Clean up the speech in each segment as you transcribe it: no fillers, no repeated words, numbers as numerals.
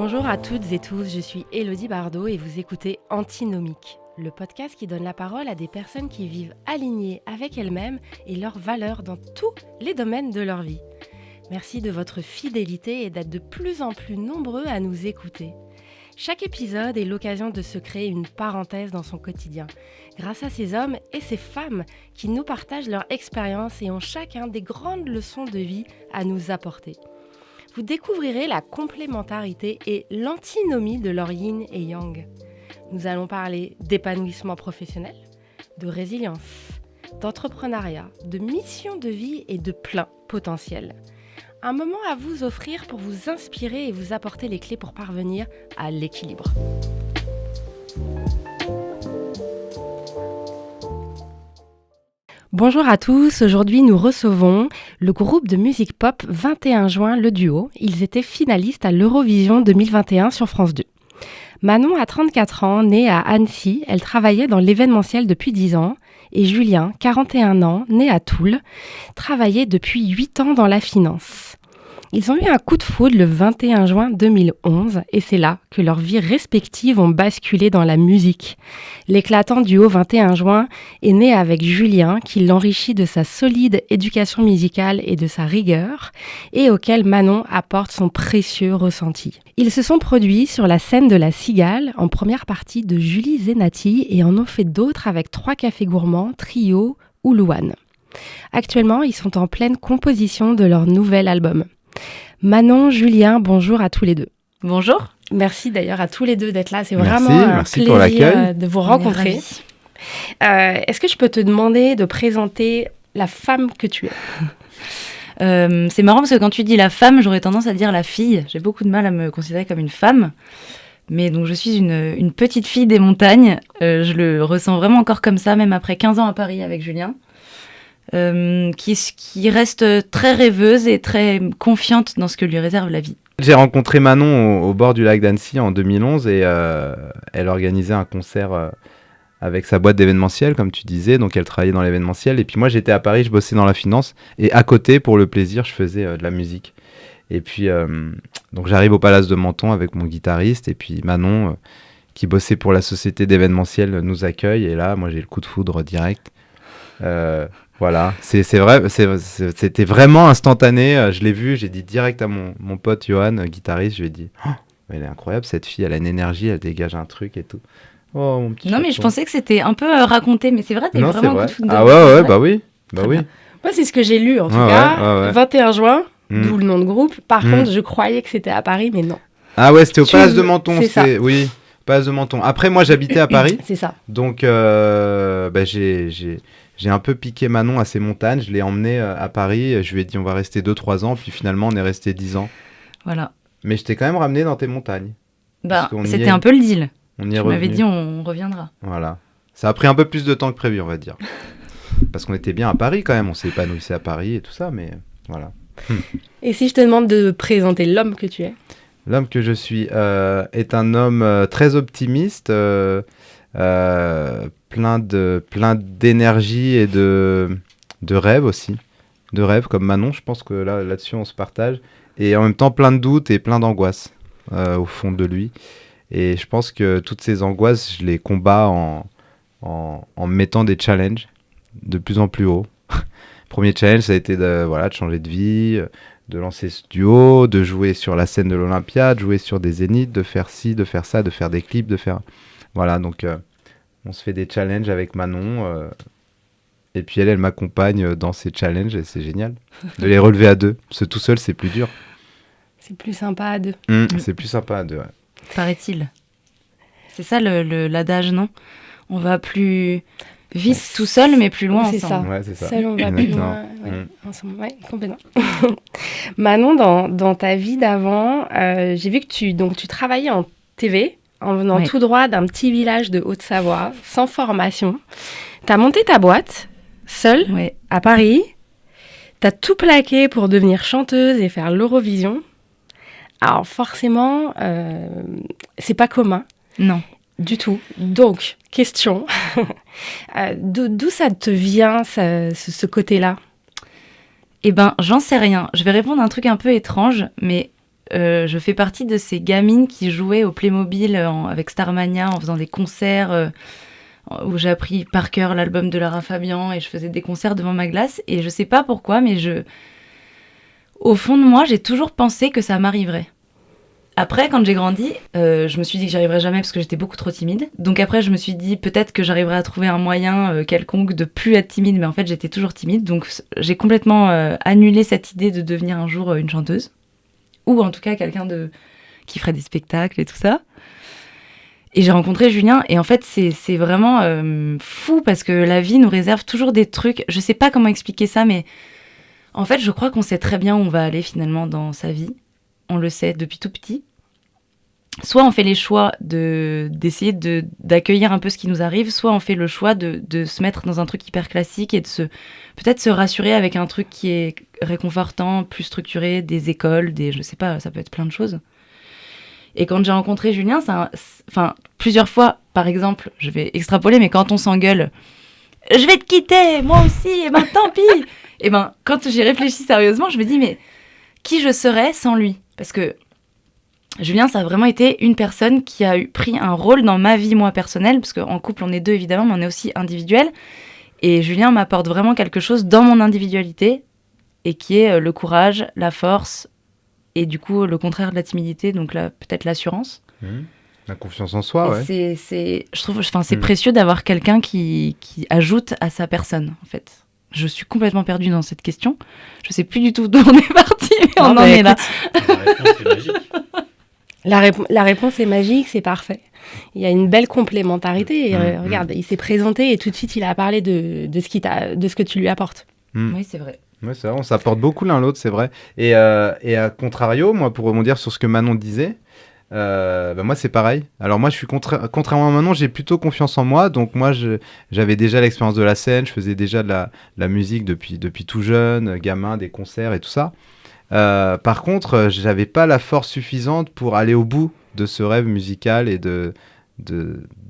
Bonjour à toutes et tous, je suis Élodie Bardot et vous écoutez Antinomique, le podcast qui donne la parole à des personnes qui vivent alignées avec elles-mêmes et leurs valeurs dans tous les domaines de leur vie. Merci de votre fidélité et d'être de plus en plus nombreux à nous écouter. Chaque épisode est l'occasion de se créer une parenthèse dans son quotidien, grâce à ces hommes et ces femmes qui nous partagent leur expérience et ont chacun des grandes leçons de vie à nous apporter. Vous découvrirez la complémentarité et l'antinomie de leur yin et yang. Nous allons parler d'épanouissement professionnel, de résilience, d'entrepreneuriat, de mission de vie et de plein potentiel. Un moment à vous offrir pour vous inspirer et vous apporter les clés pour parvenir à l'équilibre. Bonjour à tous, aujourd'hui nous recevons le groupe de musique pop 21 juin, le duo. Ils étaient finalistes à l'Eurovision 2021 sur France 2. Manon a 34 ans, née à Annecy, elle travaillait dans l'événementiel depuis 10 ans. Et Julien, 41 ans, né à Toul, travaillait depuis 8 ans dans la finance. Ils ont eu un coup de foudre le 21 juin 2011 et c'est là que leurs vies respectives ont basculé dans la musique. L'éclatant duo 21 juin est né avec Julien qui l'enrichit de sa solide éducation musicale et de sa rigueur et auquel Manon apporte son précieux ressenti. Ils se sont produits sur la scène de la Cigale en première partie de Julie Zenati et en ont fait d'autres avec 3 cafés gourmands, Trio ou Louane. Actuellement, ils sont en pleine composition de leur nouvel album. Manon, Julien, bonjour à tous les deux. Bonjour. Merci d'ailleurs à tous les deux d'être là. C'est Merci, vraiment un merci pour plaisir l'accueil. de vous rencontrer. Est-ce que je peux te demander de présenter la femme que tu es ? C'est marrant parce que quand tu dis la femme, j'aurais tendance à dire la fille. J'ai beaucoup de mal à me considérer comme une femme. Mais donc je suis une petite fille des montagnes. Je le ressens vraiment encore comme ça, même après 15 ans à Paris avec Julien. Qui reste très rêveuse et très confiante dans ce que lui réserve la vie. J'ai rencontré Manon au bord du lac d'Annecy en 2011 et elle organisait un concert avec sa boîte d'événementiel, comme tu disais, donc elle travaillait dans l'événementiel. Et puis moi j'étais à Paris, je bossais dans la finance et à côté, pour le plaisir, je faisais de la musique. Et puis donc j'arrive au Palace de Menton avec mon guitariste et puis Manon, qui bossait pour la société d'événementiel, nous accueille et là, moi j'ai le coup de foudre direct. Voilà, c'est vrai, c'était vraiment instantané. Je l'ai vu, j'ai dit direct à mon pote Johan, guitariste, je lui ai dit oh, elle est incroyable cette fille, elle a une énergie, elle dégage un truc et tout. Oh, mon petit non, mais je pensais que c'était un peu raconté, mais c'est vrai, t'as eu vraiment un coup de foudre. Ah ouais, bah oui. Moi, c'est ce que j'ai lu en tout cas. Ouais. 21 juin, d'où le nom de groupe. Par contre, je croyais que c'était à Paris, mais non. Ah ouais, c'était au Palace de Menton. C'est ça. Oui, Palace de Menton. Après, moi, j'habitais à Paris. C'est ça. Donc, j'ai un peu piqué Manon à ces montagnes, je l'ai emmenée à Paris, je lui ai dit on va rester 2-3 ans, puis finalement on est resté 10 ans. Voilà. Mais je t'ai quand même ramené dans tes montagnes. C'était un peu le deal. On y Tu est revenu. m'avais dit on reviendra. Voilà. Ça a pris un peu plus de temps que prévu, on va dire. Parce qu'on était bien à Paris quand même, on s'est épanouissait à Paris et tout ça, mais voilà. Et si je te demande de présenter l'homme que tu es ? L'homme que je suis est un homme très optimiste, plein d'énergie et de rêves aussi. De rêves comme Manon, je pense que là-dessus on se partage. Et en même temps plein de doutes et plein d'angoisses au fond de lui. Et je pense que toutes ces angoisses, je les combats en mettant des challenges de plus en plus haut. Premier challenge, ça a été de changer de vie, de lancer ce duo, de jouer sur la scène de l'Olympia, de jouer sur des zéniths, de faire ci, de faire ça, de faire des clips, de faire... Voilà, donc on se fait des challenges avec Manon. Et puis elle m'accompagne dans ces challenges et c'est génial de les relever à deux. Parce que tout seul, c'est plus dur. C'est plus sympa à deux. C'est plus sympa à deux, ouais. Paraît-il. C'est ça l'adage, non ? On va plus vite tout seul, mais plus loin c'est ensemble. Ça. Ouais, c'est ça. Seul, on va plus loin. Ensemble, ouais, complètement. Manon, dans ta vie d'avant, j'ai vu que tu travaillais en TV, en venant tout droit d'un petit village de Haute-Savoie, sans formation. T'as monté ta boîte, seule, à Paris. T'as tout plaqué pour devenir chanteuse et faire l'Eurovision. Alors forcément, c'est pas commun. Non. Du tout. Donc, question. D'où ça te vient, ce côté-là ? Eh ben, j'en sais rien. Je vais répondre à un truc un peu étrange, mais je fais partie de ces gamines qui jouaient au Playmobil avec Starmania en faisant des concerts où j'ai appris par cœur l'album de Lara Fabian et je faisais des concerts devant ma glace. Et je sais pas pourquoi, mais au fond de moi, j'ai toujours pensé que ça m'arriverait. Après, quand j'ai grandi, je me suis dit que j'y arriverais jamais parce que j'étais beaucoup trop timide. Donc après, je me suis dit peut-être que j'arriverais à trouver un moyen quelconque de plus être timide, mais en fait, j'étais toujours timide. Donc j'ai complètement annulé cette idée de devenir un jour une chanteuse. Ou en tout cas quelqu'un qui ferait des spectacles et tout ça. Et j'ai rencontré Julien, et en fait, c'est vraiment fou parce que la vie nous réserve toujours des trucs. Je sais pas comment expliquer ça, mais en fait, je crois qu'on sait très bien où on va aller finalement dans sa vie. On le sait depuis tout petit. Soit on fait les choix d'essayer d'accueillir un peu ce qui nous arrive, soit on fait le choix de se mettre dans un truc hyper classique et de peut-être se rassurer avec un truc qui est réconfortant, plus structuré, des écoles, je sais pas, ça peut être plein de choses. Et quand j'ai rencontré Julien, plusieurs fois, par exemple, je vais extrapoler, mais quand on s'engueule, je vais te quitter, moi aussi, et ben tant pis. Et ben quand j'y réfléchis sérieusement, je me dis mais qui je serais sans lui ? Parce que Julien, ça a vraiment été une personne qui a pris un rôle dans ma vie, moi, personnelle, parce qu'en couple, on est deux, évidemment, mais on est aussi individuel. Et Julien m'apporte vraiment quelque chose dans mon individualité, et qui est le courage, la force, et du coup, le contraire de la timidité, donc là, peut-être l'assurance. La confiance en soi, ouais. Je trouve, c'est précieux d'avoir quelqu'un qui ajoute à sa personne, en fait. Je suis complètement perdue dans cette question. Je sais plus du tout d'où on est parti, mais on en est là. La réponse est magique. La réponse est magique, c'est parfait. Il y a une belle complémentarité. Regarde, il s'est présenté et tout de suite, il a parlé de ce que tu lui apportes. Oui, c'est vrai. Ouais, c'est vrai, on s'apporte beaucoup l'un l'autre, c'est vrai. Et à contrario, moi, pour rebondir sur ce que Manon disait, moi, c'est pareil. Alors moi, je suis contrairement à Manon, j'ai plutôt confiance en moi. Donc moi, j'avais déjà l'expérience de la scène, je faisais déjà de la musique depuis tout jeune, gamin, des concerts et tout ça. Par contre, j'avais pas la force suffisante pour aller au bout de ce rêve musical et de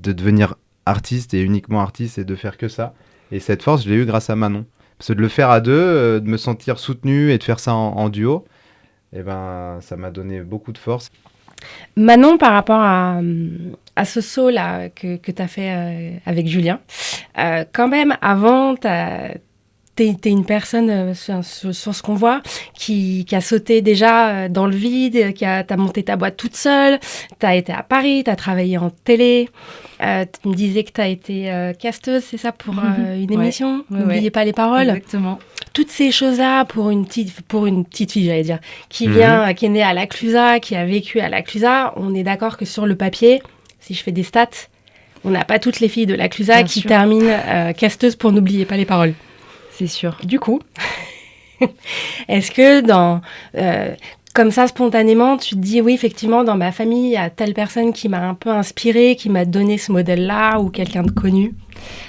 devenir artiste et uniquement artiste et de faire que ça. Et cette force, je l'ai eue grâce à Manon. Parce que de le faire à deux, de me sentir soutenu et de faire ça en duo, ça m'a donné beaucoup de force. Manon, par rapport à ce saut-là que tu as fait avec Julien, quand même, avant, t'es une personne, sur ce qu'on voit, qui a sauté déjà dans le vide, t'as monté ta boîte toute seule, t'as été à Paris, t'as travaillé en télé, tu me disais que t'as été casteuse, c'est ça, pour une émission, N'oubliez pas les paroles. Exactement. Toutes ces choses-là pour une petite fille, j'allais dire, qui est née à la Clusaz, qui a vécu à la Clusaz, on est d'accord que sur le papier, si je fais des stats, on n'a pas toutes les filles de la Clusaz qui terminent casteuse pour N'oubliez pas les paroles. C'est sûr. Du coup, est-ce que comme ça, spontanément, tu te dis, oui, effectivement, dans ma famille, il y a telle personne qui m'a un peu inspirée, qui m'a donné ce modèle-là, ou quelqu'un de connu ?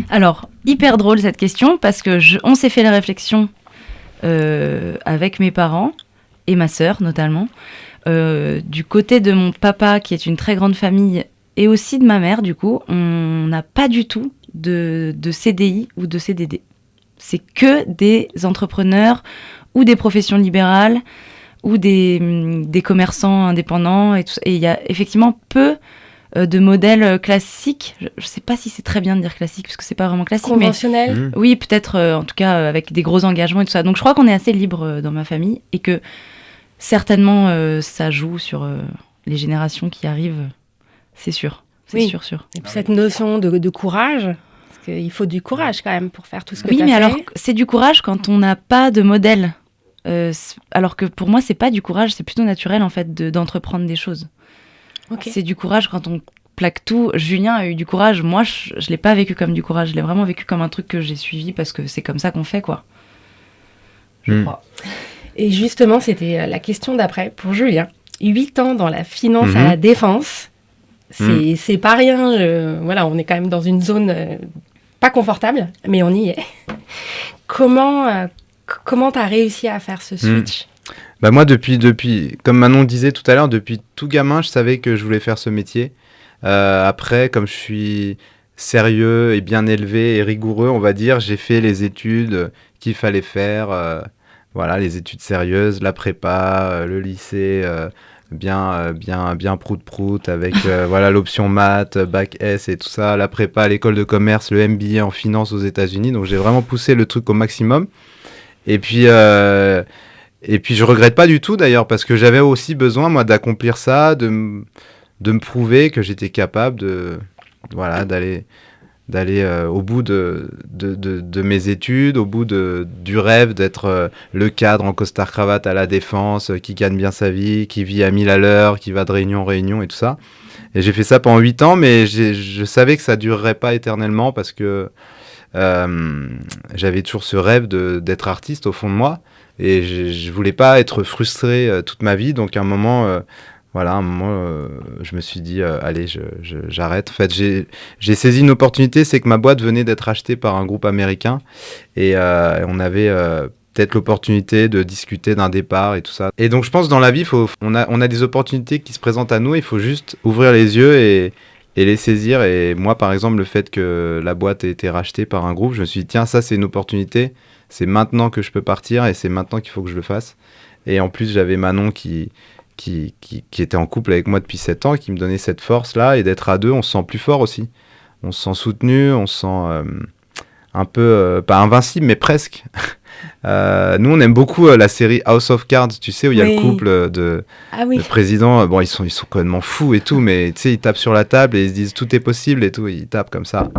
Alors, hyper drôle cette question, parce que on s'est fait la réflexion avec mes parents, et ma sœur notamment, du côté de mon papa, qui est une très grande famille, et aussi de ma mère, du coup, on n'a pas du tout de CDI ou de CDD. C'est que des entrepreneurs ou des professions libérales ou des commerçants indépendants et tout ça. Et il y a effectivement peu de modèles classiques. Je ne sais pas si c'est très bien de dire classique parce que c'est pas vraiment classique. Conventionnel. Mais oui, peut-être en tout cas avec des gros engagements et tout ça. Donc je crois qu'on est assez libre dans ma famille et que certainement ça joue sur les générations qui arrivent. C'est sûr. C'est sûr. Et puis cette notion de courage. Il faut du courage quand même pour faire tout ce que tu as fait. Oui, mais alors, c'est du courage quand on n'a pas de modèle. Alors que pour moi, c'est pas du courage, c'est plutôt naturel en fait d'entreprendre des choses. Okay. C'est du courage quand on plaque tout. Julien a eu du courage. Moi, je l'ai pas vécu comme du courage. Je l'ai vraiment vécu comme un truc que j'ai suivi parce que c'est comme ça qu'on fait, quoi. Je crois. Et justement, c'était la question d'après pour Julien. 8 ans dans la finance à la défense, c'est pas rien. Voilà, on est quand même dans une zone... pas confortable, mais on y est. Comment t'as réussi à faire ce switch ? Moi, depuis, comme Manon disait tout à l'heure, depuis tout gamin, je savais que je voulais faire ce métier. Après, comme je suis sérieux et bien élevé et rigoureux, on va dire, j'ai fait les études qu'il fallait faire. Les études sérieuses, la prépa, le lycée, bien prout-prout avec voilà, l'option maths, bac S et tout ça, la prépa à l'école de commerce, le MBA en finance aux États-Unis. Donc j'ai vraiment poussé le truc au maximum. Et puis je regrette pas du tout d'ailleurs parce que j'avais aussi besoin moi d'accomplir ça, de me prouver que j'étais capable voilà, d'aller au bout de mes études, au bout du rêve d'être le cadre en costard-cravate à la Défense, qui gagne bien sa vie, qui vit à 1000 à l'heure, qui va de réunion en réunion et tout ça. Et j'ai fait ça pendant 8 ans, mais je savais que ça durerait pas éternellement parce que j'avais toujours ce rêve d'être artiste au fond de moi. Et je voulais pas être frustré toute ma vie. Donc à un moment... je me suis dit, allez, j'arrête. En fait, j'ai saisi une opportunité, c'est que ma boîte venait d'être achetée par un groupe américain et on avait peut-être l'opportunité de discuter d'un départ et tout ça. Et donc, je pense dans la vie, on a des opportunités qui se présentent à nous, il faut juste ouvrir les yeux et les saisir. Et moi, par exemple, le fait que la boîte ait été rachetée par un groupe, je me suis dit, tiens, ça, c'est une opportunité. C'est maintenant que je peux partir et c'est maintenant qu'il faut que je le fasse. Et en plus, j'avais Manon qui était en couple avec moi depuis 7 ans, qui me donnait cette force-là, et d'être à deux, on se sent plus fort aussi. On se sent soutenu, on se sent un peu, pas invincible, mais presque. Nous, on aime beaucoup la série House of Cards, tu sais, où il y a le couple de président. Bon, ils sont complètement fous et tout, mais tu sais, ils tapent sur la table et ils se disent tout est possible et tout, ils tapent comme ça.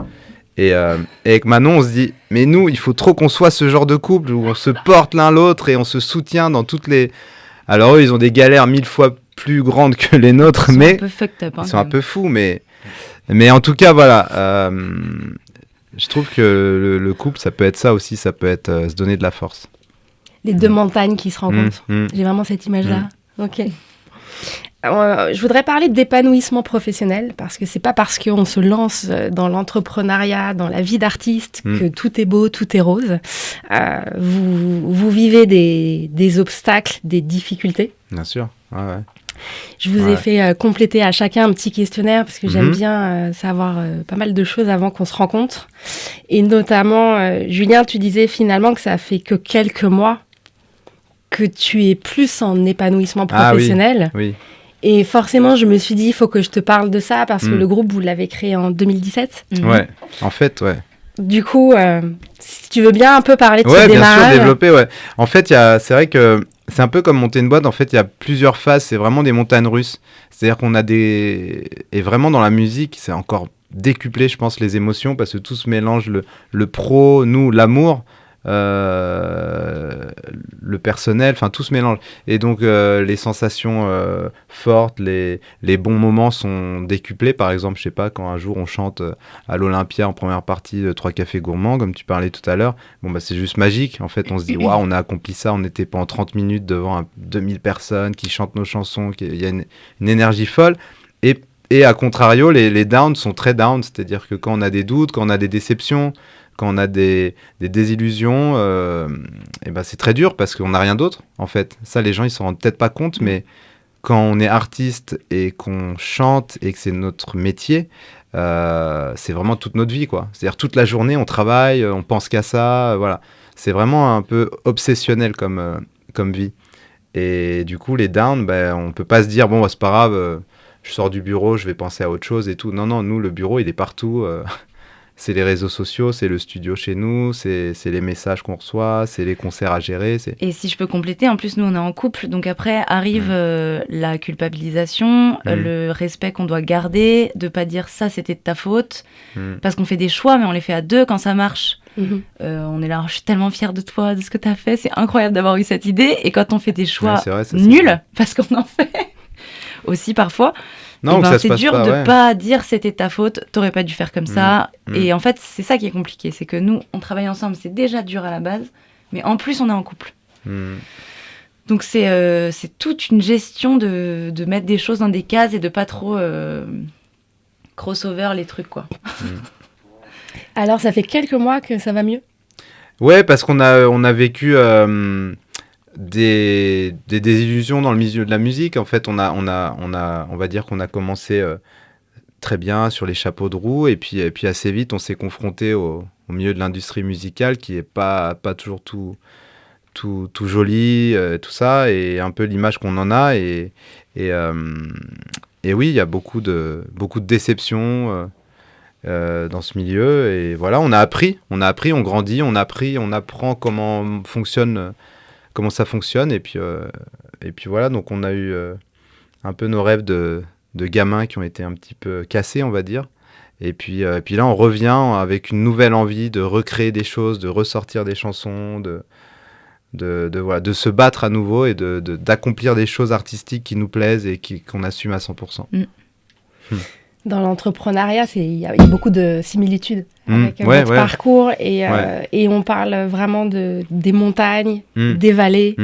Et avec Manon, on se dit, mais nous, il faut trop qu'on soit ce genre de couple où on se porte l'un l'autre et on se soutient dans toutes les... Alors eux, ils ont des galères 1000 fois plus grandes que les nôtres, mais ils sont un peu fous, mais en tout cas, voilà, je trouve que le couple, ça peut être ça aussi, ça peut être se donner de la force. Les deux montagnes qui se rencontrent. J'ai vraiment cette image-là. Ok. Je voudrais parler d'épanouissement professionnel, parce que c'est pas parce qu'on se lance dans l'entrepreneuriat, dans la vie d'artiste, que tout est beau, tout est rose. Vous vivez des obstacles, des difficultés. Bien sûr, ouais. Je vous ai fait compléter à chacun un petit questionnaire, parce que j'aime bien savoir pas mal de choses avant qu'on se rencontre. Et notamment, Julien, tu disais finalement que ça fait que quelques mois que tu es plus en épanouissement professionnel. Oui. Et forcément, je me suis dit, il faut que je te parle de ça, parce que le groupe, vous l'avez créé en 2017. Ouais, en fait, ouais. Du coup, si tu veux bien un peu parler de ce démarrage. Ouais, bien sûr, développer, ouais. En fait, c'est vrai que c'est un peu comme monter une boîte. En fait, il y a plusieurs phases. C'est vraiment des montagnes russes. C'est-à-dire qu'on a Et vraiment, dans la musique, c'est encore décuplé, je pense, les émotions, parce que tout se mélange. Le pro, nous, l'amour... le personnel, enfin tout se mélange et donc les sensations fortes, les bons moments sont décuplés. Par exemple, je sais pas, quand un jour on chante à l'Olympia en première partie de 3 cafés gourmands, comme tu parlais tout à l'heure, bon bah c'est juste magique en fait. On se dit waouh, on a accompli ça, on était pendant 30 minutes devant 2000 personnes qui chantent nos chansons, il y a une énergie folle. Et à contrario, les downs sont très downs, c'est-à-dire que quand on a des doutes, quand on a des déceptions, quand on a des désillusions, et ben c'est très dur parce qu'on n'a rien d'autre, en fait. Ça, les gens, ils s'en rendent peut-être pas compte, mais quand on est artiste et qu'on chante et que c'est notre métier, c'est vraiment toute notre vie, quoi. C'est-à-dire toute la journée, on travaille, on pense qu'à ça, voilà. C'est vraiment un peu obsessionnel comme vie. Et du coup, les downs, ben, on peut pas se dire, bon, bah, c'est pas grave, je sors du bureau, je vais penser à autre chose et tout. Non, nous, le bureau, il est partout. C'est les réseaux sociaux, c'est le studio chez nous, c'est les messages qu'on reçoit, c'est les concerts à gérer. Et si je peux compléter, en plus, nous, on est en couple. Donc après, arrive la culpabilisation, le respect qu'on doit garder, de pas dire ça, c'était de ta faute. Parce qu'on fait des choix, mais on les fait à deux quand ça marche. On est là, je suis tellement fière de toi, de ce que tu as fait. C'est incroyable d'avoir eu cette idée. Et quand on fait des choix nuls, parce qu'on en fait aussi parfois... Non, c'est dur de pas dire c'était ta faute, t'aurais pas dû faire comme ça. Et en fait, c'est ça qui est compliqué, c'est que nous, on travaille ensemble, c'est déjà dur à la base, mais en plus, on est en couple. Donc c'est toute une gestion de mettre des choses dans des cases et de pas trop crossover les trucs, quoi. Alors, ça fait quelques mois que ça va mieux ? Ouais, parce qu'on a vécu... des désillusions dans le milieu de la musique. En fait, on va dire qu'on a commencé très bien sur les chapeaux de roue et puis assez vite, on s'est confronté au milieu de l'industrie musicale qui est pas toujours tout tout joli, tout ça, et un peu l'image qu'on en a. Et oui, il y a beaucoup de déceptions dans ce milieu. Et voilà, on a appris, on grandit, on apprend comment ça fonctionne. Et puis voilà, donc on a eu un peu nos rêves de gamins qui ont été un petit peu cassés, on va dire. Et puis là, on revient avec une nouvelle envie de recréer des choses, de ressortir des chansons, de se battre à nouveau et d'accomplir des choses artistiques qui nous plaisent et qu'on assume à 100%. Dans l'entrepreneuriat, il y a beaucoup de similitudes avec votre parcours et on parle vraiment des montagnes, des vallées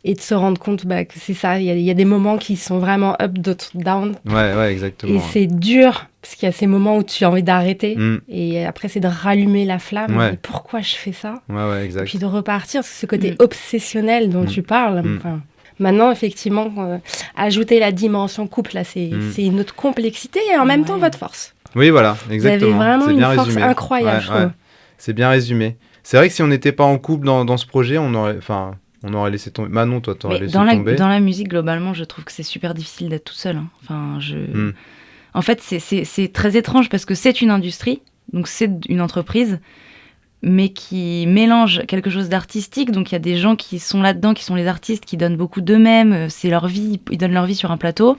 et de se rendre compte que c'est ça. Il y a des moments qui sont vraiment up, d'autres down. Ouais, exactement. Et c'est dur parce qu'il y a ces moments où tu as envie d'arrêter et après c'est de rallumer la flamme. Et pourquoi je fais ça ? Ouais, exact. Et puis de repartir, ce côté obsessionnel dont tu parles. Maintenant, effectivement, ajouter la dimension couple, là, c'est une autre complexité et en même temps votre force. Oui, voilà, exactement. Vous avez vraiment une force résumé. incroyable, je trouve. C'est bien résumé. C'est vrai que si on n'était pas en couple dans ce projet, on aurait laissé tomber. Manon, toi, t'aurais laissé tomber. Dans la musique, globalement, je trouve que c'est super difficile d'être toute seule. En fait, c'est très étrange parce que c'est une industrie, donc c'est une entreprise, mais qui mélange quelque chose d'artistique. Donc il y a des gens qui sont là-dedans, qui sont les artistes, qui donnent beaucoup d'eux-mêmes, c'est leur vie, ils donnent leur vie sur un plateau.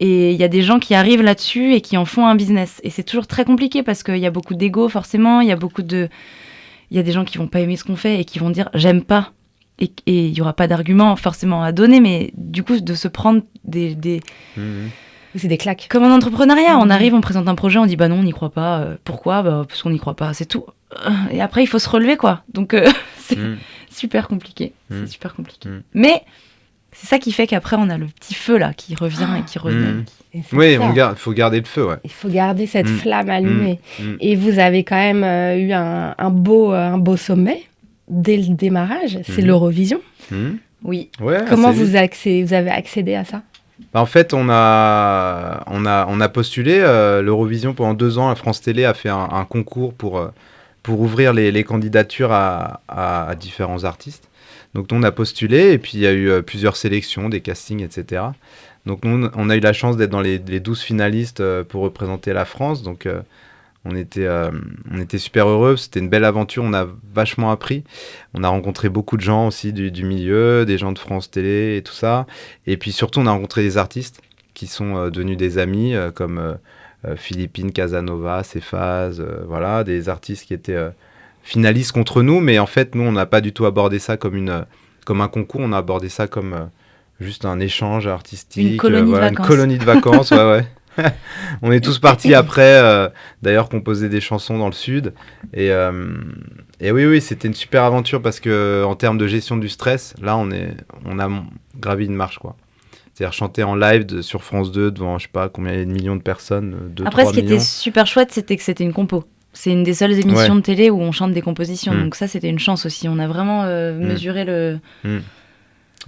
Et il y a des gens qui arrivent là-dessus et qui en font un business. Et c'est toujours très compliqué parce qu'il y a beaucoup d'ego, forcément, il y a des gens qui vont pas aimer ce qu'on fait et qui vont dire « j'aime pas ». Et il y aura pas d'argument forcément à donner, mais du coup, de se prendre c'est des claques. Comme en entrepreneuriat, on arrive, on présente un projet, on dit « bah non, on n'y croit pas ». Pourquoi ? Parce qu'on n'y croit pas, c'est tout. Et après, il faut se relever, quoi. Donc, c'est super compliqué. C'est super compliqué. Mais c'est ça qui fait qu'après, on a le petit feu, là, qui revient et qui revient. Oui, il faut garder le feu, ouais. Il faut garder cette flamme allumée. Et vous avez quand même eu un beau sommet dès le démarrage. C'est l'Eurovision. Oui. Ouais, comment vous avez accédé à ça ? En fait, on a postulé l'Eurovision pendant 2 ans. La France Télé a fait un concours pour ouvrir les candidatures à différents artistes. Donc, nous, on a postulé et puis il y a eu plusieurs sélections, des castings, etc. Donc, nous, on a eu la chance d'être dans les 12 finalistes pour représenter la France. Donc, on était super heureux. C'était une belle aventure. On a vachement appris. On a rencontré beaucoup de gens aussi du milieu, des gens de France Télé et tout ça. Et puis, surtout, on a rencontré des artistes qui sont devenus des amis comme Philippine, Casanova, Cephas, voilà, des artistes qui étaient finalistes contre nous, mais en fait, nous, on n'a pas du tout abordé ça comme un concours, on a abordé ça comme juste un échange artistique. Une colonie de vacances. Une colonie de vacances, ouais. On est tous partis après, d'ailleurs, composer des chansons dans le sud. Et oui, c'était une super aventure parce qu'en termes de gestion du stress, là, on a gravi une marche, quoi. C'est-à-dire chanter en live sur France 2 devant, je sais pas combien il y a de millions de personnes. 2, après, 3 ce qui millions. était super chouette, c'était que c'était une compo. C'est une des seules émissions de télé où on chante des compositions. Donc ça, c'était une chance aussi. On a vraiment mesuré le...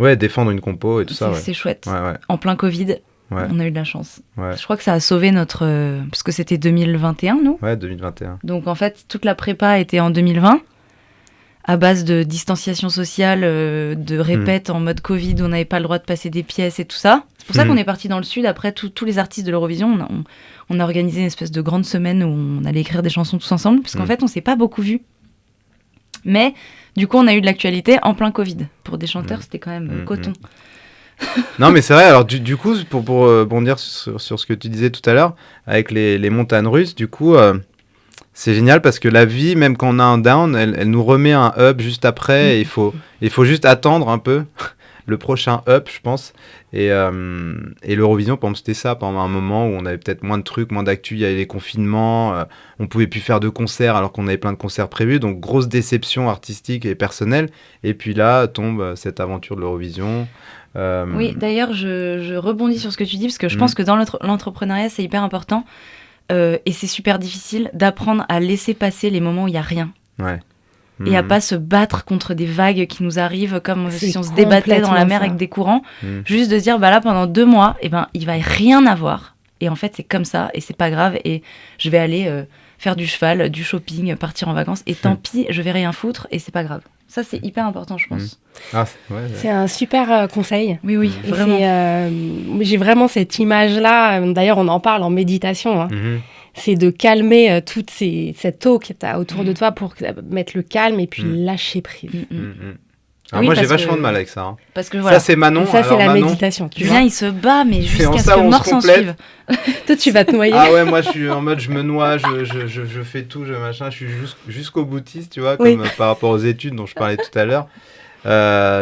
Ouais, défendre une compo et tout ça. C'est chouette. Ouais. En plein Covid, on a eu de la chance. Ouais. Je crois que ça a sauvé notre... parce que c'était 2021, nous. Ouais, 2021. Donc en fait, toute la prépa était en 2020. À base de distanciation sociale, de répètes en mode Covid, où on n'avait pas le droit de passer des pièces et tout ça. C'est pour ça qu'on est parti dans le sud. Après, tous les artistes de l'Eurovision, on a organisé une espèce de grande semaine où on allait écrire des chansons tous ensemble, parce qu'en fait, on s'est pas beaucoup vus. Mais du coup, on a eu de l'actualité en plein Covid. Pour des chanteurs, c'était quand même coton. Non, mais c'est vrai. Alors, du coup, pour bondir sur ce que tu disais tout à l'heure, avec les montagnes russes, du coup... c'est génial parce que la vie, même quand on a un down, elle nous remet un up juste après. Et il faut juste attendre un peu le prochain up, je pense. Et l'Eurovision, par exemple, c'était ça. Pendant un moment où on avait peut-être moins de trucs, moins d'actu, il y avait les confinements. On pouvait plus faire de concerts alors qu'on avait plein de concerts prévus. Donc, grosse déception artistique et personnelle. Et puis là, tombe cette aventure de l'Eurovision. Oui, d'ailleurs, je rebondis sur ce que tu dis parce que je pense que dans l'entrepreneuriat, c'est hyper important. Et c'est super difficile d'apprendre à laisser passer les moments où il n'y a rien. Ouais. Et à pas se battre contre des vagues qui nous arrivent comme si on se débattait dans la mer avec des courants. Juste de dire, bah là, pendant 2 mois, il va rien avoir. Et en fait, c'est comme ça, et c'est pas grave. Et je vais aller faire du cheval, du shopping, partir en vacances. Et tant pis, je vais rien foutre, et c'est pas grave. Ça, c'est hyper important, je pense. Ah, ouais. C'est un super conseil. Oui, Et vraiment. j'ai vraiment cette image-là, d'ailleurs on en parle en méditation, hein. C'est de calmer toute cette eau que tu as autour de toi pour mettre le calme et puis lâcher prise. Alors Oui, moi j'ai parce vachement que- de mal avec ça. Hein. Parce que voilà, Ça c'est Manon. Et ça, c'est Alors, la Manon, méditation. Tu Julien, vois. il se bat, mais en jusqu'à ce ça, que on mort se s'en complète. suive. Toi, tu vas te noyer. Ah ouais, moi je suis en mode je me noie, je fais tout, je suis jusqu'au boutiste, tu vois, Oui. comme par rapport aux études dont je parlais tout à l'heure.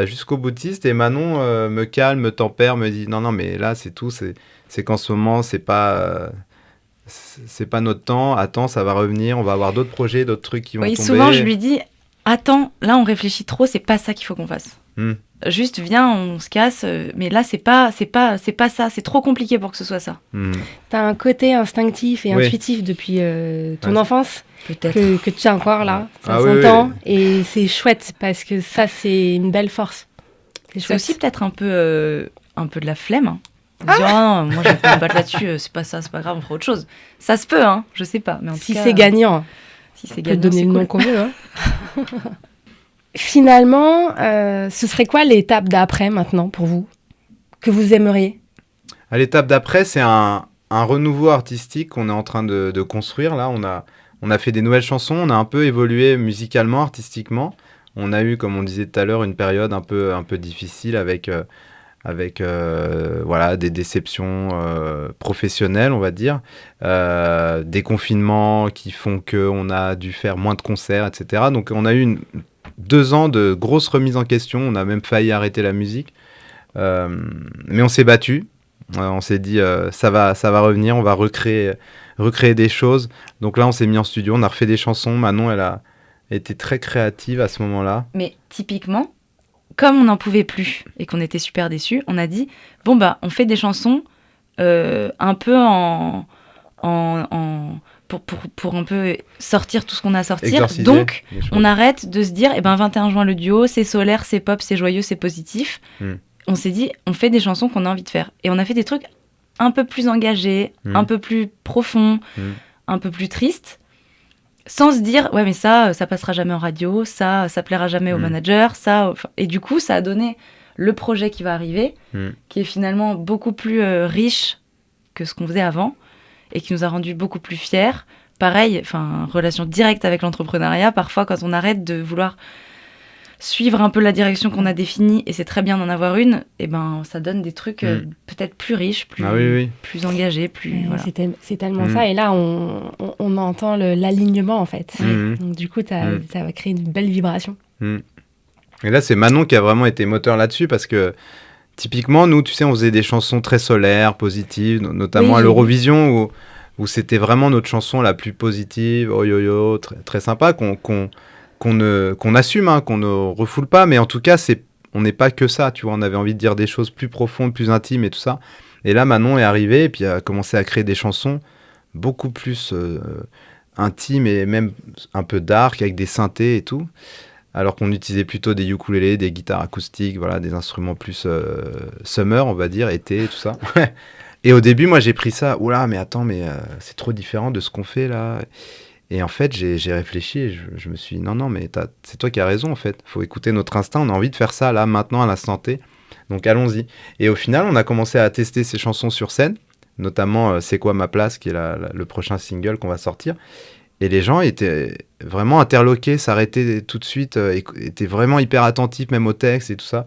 Jusqu'au boutiste et Manon me calme, me tempère, me dit non mais là c'est tout, c'est qu'en ce moment c'est pas notre temps, attends ça va revenir, on va avoir d'autres projets, d'autres trucs qui vont Oui, tomber. souvent, je lui dis attends, là, on réfléchit trop, c'est pas ça qu'il faut qu'on fasse. Juste, viens, on se casse, mais là, c'est pas ça, c'est trop compliqué pour que ce soit ça. T'as un côté instinctif et Oui. intuitif depuis ton Ouais. enfance Peut-être. que tu as encore là, ça Ah oui, s'entend, oui. et c'est chouette parce que ça, c'est une belle force. C'est chouette. aussi peut-être un peu de la flemme. Hein. En disant, ah non, moi, je vais pas me battre là-dessus, c'est pas ça, c'est pas grave, on fera autre chose. Ça se peut, hein, je sais pas. Mais en Si tout cas, c'est gagnant, si c'est on peut gagnant, donner c'est le cool. nom qu'on veut. Hein. Finalement, ce serait quoi l'étape d'après maintenant pour vous que vous aimeriez? À l'étape d'après, c'est un renouveau artistique qu'on est en train de construire. Là, on a fait des nouvelles chansons, on a un peu évolué musicalement, artistiquement. On a eu, comme on disait tout à l'heure, une période un peu difficile avec voilà, des déceptions professionnelles, on va dire, des confinements qui font qu'on a dû faire moins de concerts, etc. Donc on a eu 2 ans de grosses remises en question, on a même failli arrêter la musique. Mais on s'est battu. On s'est dit ça va revenir, on va recréer des choses. Donc là, on s'est mis en studio, on a refait des chansons. Manon, elle a été très créative à ce moment-là. Mais typiquement, comme on n'en pouvait plus et qu'on était super déçus, on a dit bon bah on fait des chansons un peu pour un peu sortir tout ce qu'on a à sortir. Exorciser Donc les choses. on arrête de se dire 21 juin le duo, c'est solaire, c'est pop, c'est joyeux, c'est positif. On s'est dit on fait des chansons qu'on a envie de faire et on a fait des trucs un peu plus engagés, un peu plus profonds, un peu plus tristes. Sans se dire, ouais, mais ça passera jamais en radio, ça plaira jamais au manager, et du coup, ça a donné le projet qui va arriver, qui est finalement beaucoup plus riche que ce qu'on faisait avant, et qui nous a rendus beaucoup plus fiers. Pareil, relation directe avec l'entrepreneuriat, parfois, quand on arrête de vouloir suivre un peu la direction qu'on a définie, et c'est très bien d'en avoir une, et ça donne des trucs peut-être plus riches, plus engagés, plus... Voilà. C'est tellement ça. Et là, on entend l'alignement, en fait. Donc, du coup, ça va créer une belle vibration. Et là, c'est Manon qui a vraiment été moteur là-dessus parce que, typiquement, nous, tu sais, on faisait des chansons très solaires, positives, notamment à l'Eurovision, où c'était vraiment notre chanson la plus positive, oh yo yo, très, très sympa, qu'on assume, hein, qu'on ne refoule pas, mais en tout cas, on n'est pas que ça, tu vois, on avait envie de dire des choses plus profondes, plus intimes et tout ça. Et là, Manon est arrivée et puis a commencé à créer des chansons beaucoup plus intimes et même un peu dark, avec des synthés et tout, alors qu'on utilisait plutôt des ukulélés, des guitares acoustiques, voilà, des instruments plus summer, on va dire, été et tout ça. Et au début, moi, j'ai pris ça, oula, mais attends, c'est trop différent de ce qu'on fait là. Et en fait, j'ai réfléchi et je me suis dit, non, mais c'est toi qui as raison, en fait. Il faut écouter notre instinct, on a envie de faire ça, là, maintenant, à l'instant T. Donc, allons-y. Et au final, on a commencé à tester ces chansons sur scène, notamment C'est quoi ma place, qui est le prochain single qu'on va sortir. Et les gens étaient vraiment interloqués, s'arrêtaient tout de suite, étaient vraiment hyper attentifs, même au texte et tout ça.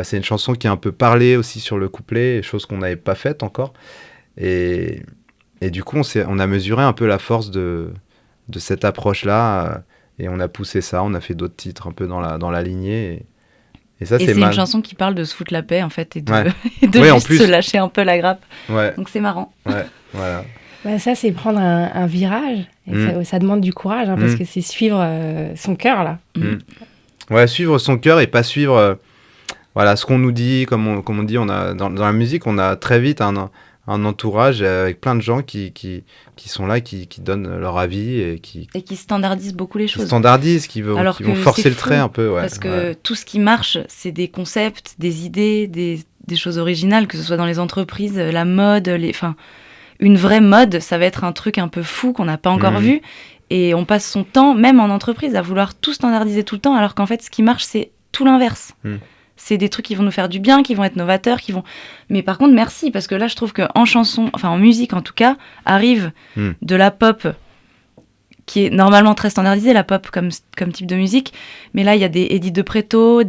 C'est une chanson qui est un peu parlée aussi sur le couplet, chose qu'on n'avait pas faite encore. Et du coup, on a mesuré un peu la force de cette approche-là, et on a poussé ça, on a fait d'autres titres un peu dans la lignée. Et ça, c'est une chanson qui parle de se foutre la paix, en fait, et de, et de ouais, juste se lâcher un peu la grappe. Ouais. Donc c'est marrant. Ouais, voilà. Ça, c'est prendre un virage. Et ça demande du courage, parce que c'est suivre son cœur, là. Ouais, suivre son cœur et pas suivre voilà, ce qu'on nous dit. Comme on dit, dans la musique, on a très vite un entourage avec plein de gens qui sont là, qui donnent leur avis et qui standardisent beaucoup les choses. Qui vont forcer le trait un peu. Ouais, parce que tout ce qui marche, c'est des concepts, des idées, des choses originales, que ce soit dans les entreprises, la mode, une vraie mode, ça va être un truc un peu fou qu'on n'a pas encore vu. Et on passe son temps, même en entreprise, à vouloir tout standardiser tout le temps, alors qu'en fait, ce qui marche, c'est tout l'inverse. C'est des trucs qui vont nous faire du bien, qui vont être novateurs, qui vont... Mais par contre, merci, parce que là, je trouve qu'en chanson, enfin en musique en tout cas, arrive de la pop, qui est normalement très standardisée, la pop comme type de musique. Mais là, il y a des Eddie De Pretto,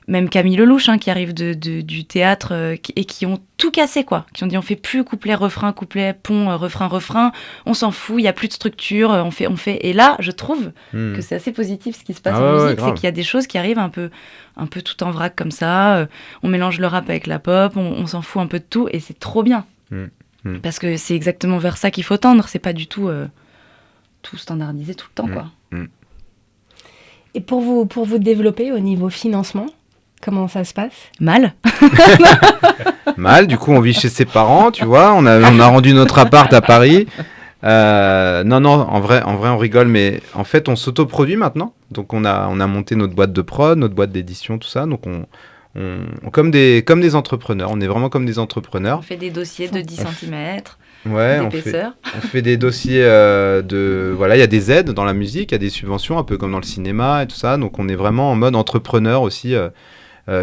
même Camille Lelouch, qui arrivent du théâtre et qui ont tout cassé, quoi. Qui ont dit, on fait plus couplet, refrain, pont, refrain. On s'en fout, il n'y a plus de structure, on fait. Et là, je trouve que c'est assez positif ce qui se passe en musique, c'est qu'il y a des choses qui arrivent un peu tout en vrac comme ça. On mélange le rap avec la pop, on s'en fout un peu de tout, et c'est trop bien. Parce que c'est exactement vers ça qu'il faut tendre, c'est pas du tout... tout standardisé tout le temps, quoi. Et pour vous développer au niveau financement, comment ça se passe ? Mal. Mal, du coup, on vit chez ses parents, tu vois. On a rendu notre appart à Paris. Non, en vrai, on rigole, mais en fait, on s'autoproduit maintenant. Donc, on a monté notre boîte de prod, notre boîte d'édition, tout ça. Donc, on comme des entrepreneurs. On est vraiment comme des entrepreneurs. On fait des dossiers de 10 cm. Ouais, on fait des dossiers voilà, il y a des aides dans la musique, il y a des subventions, un peu comme dans le cinéma et tout ça. Donc, on est vraiment en mode entrepreneur aussi.